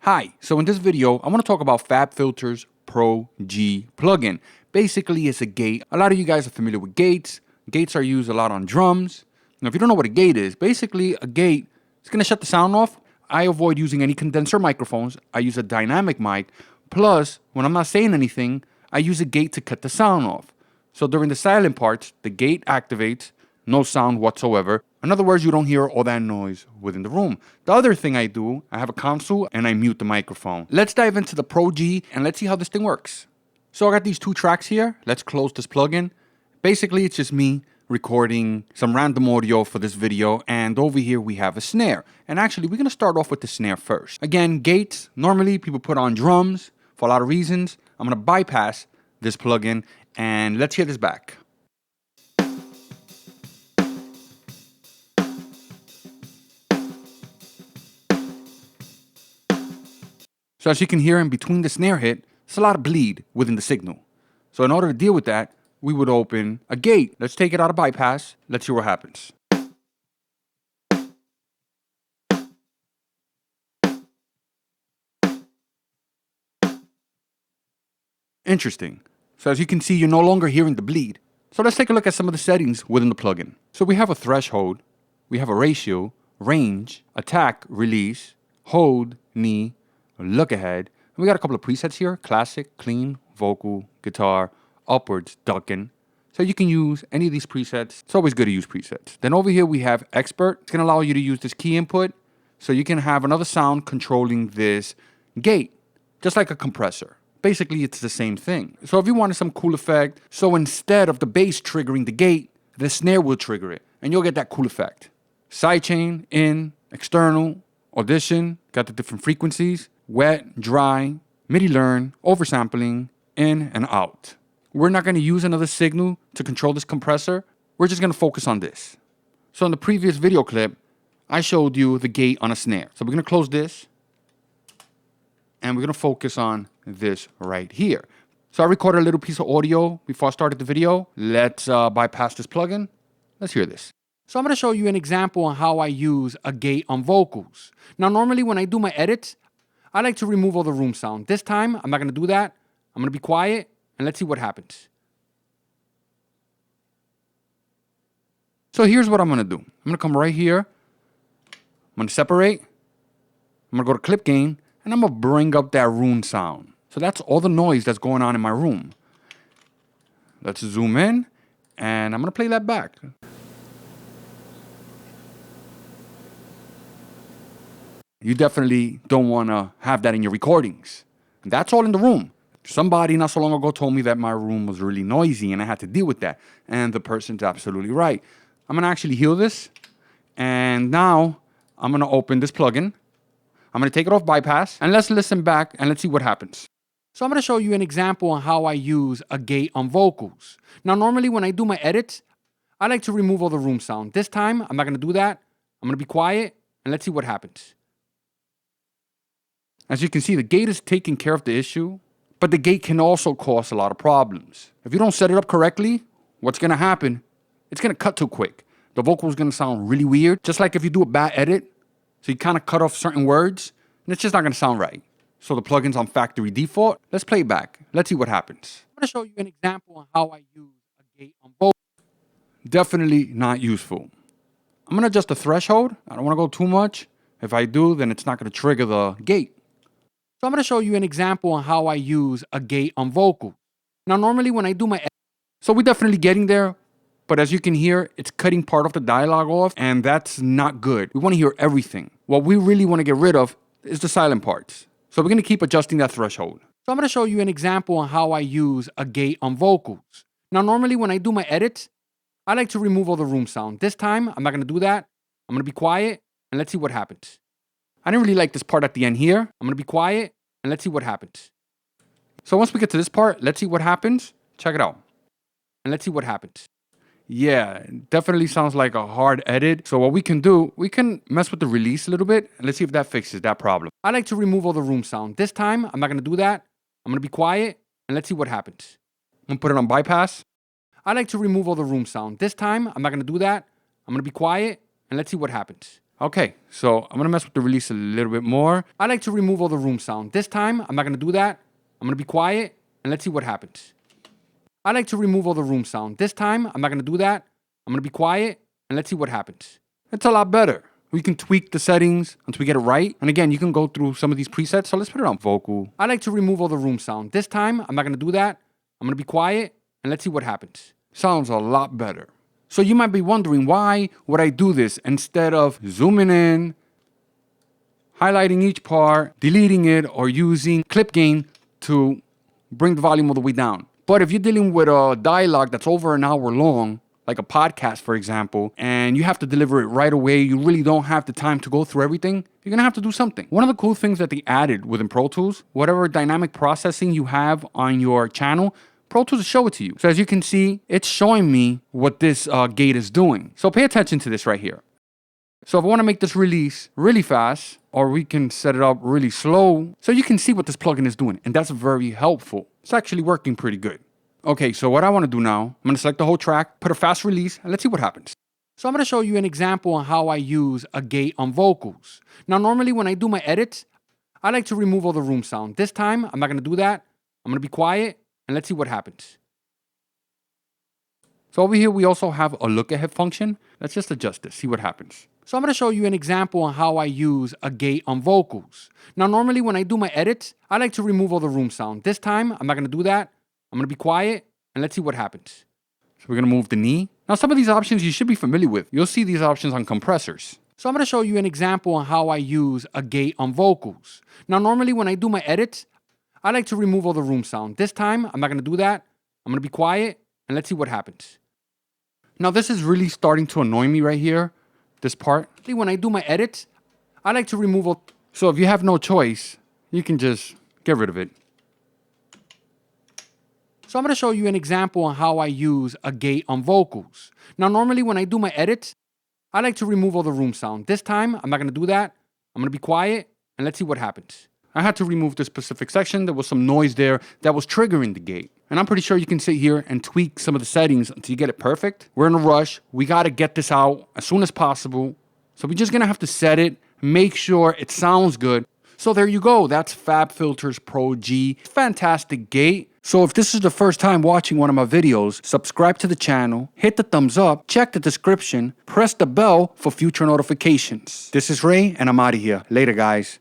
Hi, so in this video, I want to talk about FabFilter's Pro-G plugin. Basically, it's a gate. A lot of you guys are familiar with gates. Gates are used a lot on drums. Now, if you don't know what a gate is, basically a gate is going to shut the sound off. I avoid using any condenser microphones. I use a dynamic mic. Plus, when I'm not saying anything, I use a gate to cut the sound off. So during the silent parts, the gate activates, no sound whatsoever. In other words, you don't hear all that noise within the room. The other thing I do, I have a console and I mute the microphone. Let's dive into the Pro-G and let's see how this thing works. So I got these two tracks here. Let's close this plugin. Basically, it's just me recording some random audio for this video, and over here we have a snare. And actually, we're gonna start off with the snare first. Again, gates, normally people put on drums for a lot of reasons. I'm gonna bypass this plugin and let's hear this back. So as you can hear in between the snare hit, there's a lot of bleed within the signal. So in order to deal with that, we would open a gate. Let's take it out of bypass. Let's see what happens. Interesting. So as you can see, you're no longer hearing the bleed. So let's take a look at some of the settings within the plugin. So we have a threshold, we have a ratio, range, attack, release, hold, knee, look ahead. And we got a couple of presets here: classic, clean, vocal, guitar, upwards, ducking. So you can use any of these presets. It's always good to use presets. Then over here we have expert. It's gonna allow you to use this key input so you can have another sound controlling this gate, just like a compressor. Basically, it's the same thing. So if you wanted some cool effect, so instead of the bass triggering the gate, the snare will trigger it, and you'll get that cool effect. Sidechain, in, external, audition, got the different frequencies, wet, dry, MIDI learn, oversampling, in and out. We're not gonna use another signal to control this compressor. We're just gonna focus on this. So in the previous video clip, I showed you the gate on a snare. So we're gonna close this, and we're gonna focus on this right here. So I recorded a little piece of audio before I started the video. Let's bypass this plugin. Let's hear this. So I'm gonna show you an example on how I use a gate on vocals. Now, normally when I do my edits, I like to remove all the room sound. This time, I'm not gonna do that. I'm gonna be quiet, and let's see what happens. So here's what I'm gonna do. I'm gonna come right here. I'm gonna separate. I'm gonna go to clip gain, and I'm gonna bring up that room sound. So that's all the noise that's going on in my room. Let's zoom in, and I'm gonna play that back. You definitely don't wanna have that in your recordings. That's all in the room. Somebody not so long ago told me that my room was really noisy and I had to deal with that. And the person's absolutely right. I'm gonna actually heal this. And now I'm gonna open this plugin. I'm gonna take it off bypass, and let's listen back and let's see what happens. So I'm gonna show you an example on how I use a gate on vocals. Now, normally when I do my edits, I like to remove all the room sound. This time, I'm not gonna do that. I'm gonna be quiet, and let's see what happens. As you can see, the gate is taking care of the issue, but the gate can also cause a lot of problems. If you don't set it up correctly, what's gonna happen? It's gonna cut too quick. The vocal is gonna sound really weird, just like if you do a bad edit. So you kind of cut off certain words, and it's just not gonna sound right. So the plugin's on factory default. Let's play it back. Let's see what happens. I'm gonna show you an example on how I use a gate on vocals. Definitely not useful. I'm gonna adjust the threshold. I don't wanna go too much. If I do, then it's not gonna trigger the gate. So I'm gonna show you an example on how I use a gate on vocals. Now, normally when I do my edit, so we're definitely getting there, but as you can hear, it's cutting part of the dialogue off, and that's not good. We wanna hear everything. What we really wanna get rid of is the silent parts. So we're gonna keep adjusting that threshold. So I'm gonna show you an example on how I use a gate on vocals. Now, normally when I do my edits, I like to remove all the room sound. This time, I'm not gonna do that. I'm gonna be quiet, and let's see what happens. I didn't really like this part at the end here. I'm gonna be quiet, and let's see what happens. So once we get to this part, let's see what happens. Check it out. And let's see what happens. Yeah, it definitely sounds like a hard edit. So what we can do, we can mess with the release a little bit, and let's see if that fixes that problem. I like to remove all the room sound. This time, I'm not gonna do that. I'm gonna be quiet, and let's see what happens. I'm gonna put it on bypass. I like to remove all the room sound. This time, I'm not gonna do that. I'm gonna be quiet, and let's see what happens. Okay, so I'm gonna mess with the release a little bit more. I like to remove all the room sound. This time, I'm not gonna do that. I'm gonna be quiet and let's see what happens. I like to remove all the room sound. This time, I'm not gonna do that. I'm gonna be quiet and let's see what happens. It's a lot better. We can tweak the settings until we get it right. And again, you can go through some of these presets. So let's put it on vocal. I like to remove all the room sound. This time, I'm not gonna do that. I'm gonna be quiet and let's see what happens. Sounds a lot better. So you might be wondering, why would I do this instead of zooming in, highlighting each part, deleting it, or using clip gain to bring the volume all the way down? But if you're dealing with a dialogue that's over an hour long, like a podcast, for example, and you have to deliver it right away, you really don't have the time to go through everything, you're gonna have to do something. One of the cool things that they added within Pro Tools, whatever dynamic processing you have on your channel, Pro Tools will show it to you. So as you can see, it's showing me what this gate is doing. So pay attention to this right here. So if I wanna make this release really fast, or we can set it up really slow, so you can see what this plugin is doing, and that's very helpful. It's actually working pretty good. Okay, so what I wanna do now, I'm gonna select the whole track, put a fast release, and let's see what happens. So I'm gonna show you an example on how I use a gate on vocals. Now, normally when I do my edits, I like to remove all the room sound. This time, I'm not gonna do that. I'm gonna be quiet, and let's see what happens. So over here, we also have a look ahead function. Let's just adjust this, see what happens. So I'm gonna show you an example on how I use a gate on vocals. Now, normally when I do my edits, I like to remove all the room sound. This time, I'm not gonna do that. I'm gonna be quiet, and let's see what happens. So we're gonna move the knee. Now, some of these options you should be familiar with. You'll see these options on compressors. So I'm gonna show you an example on how I use a gate on vocals. Now, normally when I do my edits, I like to remove all the room sound. This time, I'm not gonna do that. I'm gonna be quiet, and let's see what happens. Now, this is really starting to annoy me right here, this part. When I do my edits, I like to remove all... So if you have no choice, you can just get rid of it. So I'm gonna show you an example on how I use a gate on vocals. Now, normally when I do my edits, I like to remove all the room sound. This time, I'm not gonna do that. I'm gonna be quiet, and let's see what happens. I had to remove this specific section. There was some noise there that was triggering the gate. And I'm pretty sure you can sit here and tweak some of the settings until you get it perfect. We're in a rush. We gotta get this out as soon as possible. So we're just gonna have to set it, make sure it sounds good. So there you go. That's FabFilter Pro-G. Fantastic gate. So if this is the first time watching one of my videos, subscribe to the channel, hit the thumbs up, check the description, press the bell for future notifications. This is Ray, and I'm out of here. Later, guys.